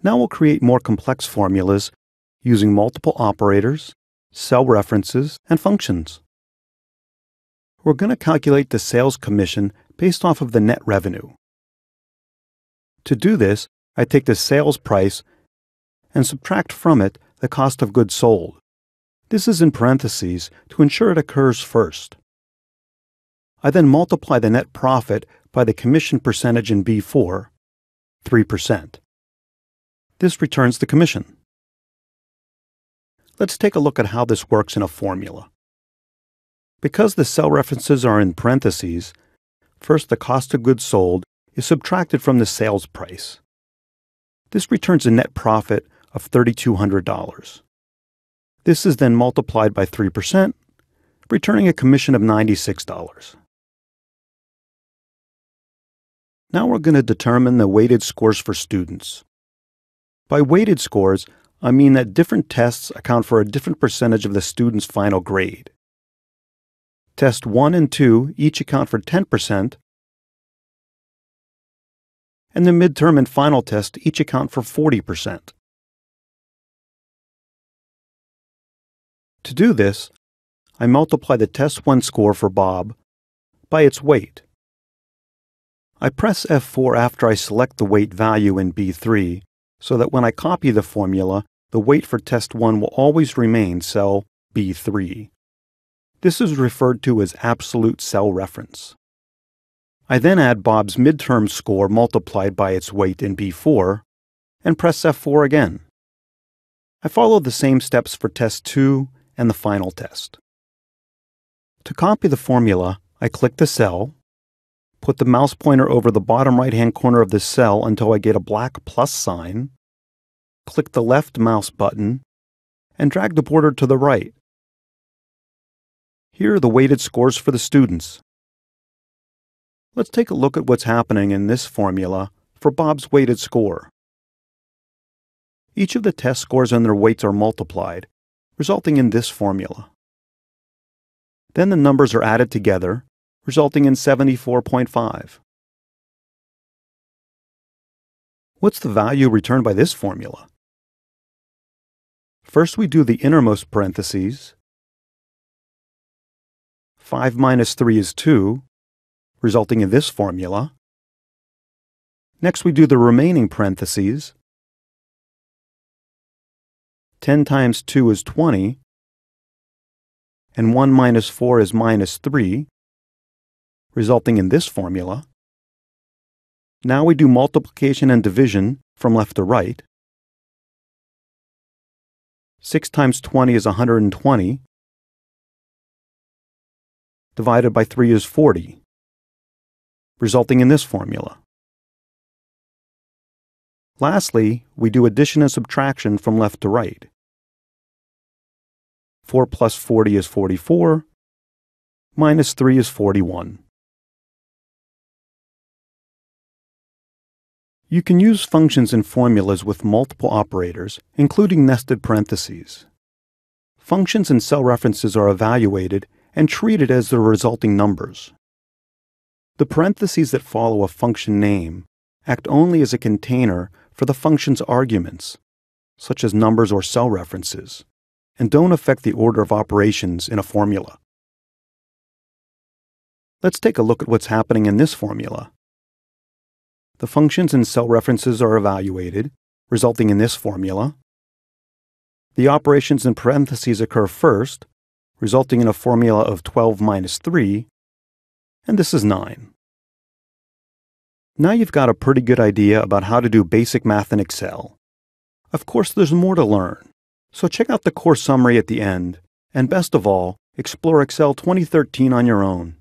Now we'll create more complex formulas using multiple operators, cell references, and functions. We're going to calculate the sales commission based off of the net revenue. To do this, I take the sales price and subtract from it the cost of goods sold. This is in parentheses to ensure it occurs first. I then multiply the net profit by the commission percentage in B4, 3%. This returns the commission. Let's take a look at how this works in a formula. Because the cell references are in parentheses, first the cost of goods sold is subtracted from the sales price. This returns a net profit of $3,200. This is then multiplied by 3%, returning a commission of $96. Now we're going to determine the weighted scores for students. By weighted scores, I mean that different tests account for a different percentage of the student's final grade. Test 1 and 2 each account for 10%, and the midterm and final test each account for 40%. To do this, I multiply the Test 1 score for Bob by its weight. I press F4 after I select the weight value in B3, so that when I copy the formula, the weight for Test 1 will always remain cell B3. This is referred to as absolute cell reference. I then add Bob's midterm score multiplied by its weight in B4, and press F4 again. I follow the same steps for Test 2 and the final test. To copy the formula, I click the cell, put the mouse pointer over the bottom right-hand corner of the cell until I get a black plus sign, click the left mouse button, and drag the border to the right. Here are the weighted scores for the students. Let's take a look at what's happening in this formula for Bob's weighted score. Each of the test scores and their weights are multiplied, resulting in this formula. Then the numbers are added together, resulting in 74.5. What's the value returned by this formula? First we do the innermost parentheses. 5 minus 3 is 2, resulting in this formula. Next we do the remaining parentheses. 10 times 2 is 20, and 1 minus 4 is minus 3, resulting in this formula. Now we do multiplication and division from left to right. 6 times 20 is 120, divided by 3 is 40, resulting in this formula. Lastly, we do addition and subtraction from left to right. 4 plus 40 is 44, minus 3 is 41. You can use functions and formulas with multiple operators, including nested parentheses. Functions and cell references are evaluated and treated as the resulting numbers. The parentheses that follow a function name act only as a container for the function's arguments, such as numbers or cell references, and don't affect the order of operations in a formula. Let's take a look at what's happening in this formula. The functions and cell references are evaluated, resulting in this formula. The operations in parentheses occur first, resulting in a formula of 12 minus 3, and this is 9. Now you've got a pretty good idea about how to do basic math in Excel. Of course, there's more to learn, so check out the course summary at the end, and best of all, explore Excel 2013 on your own.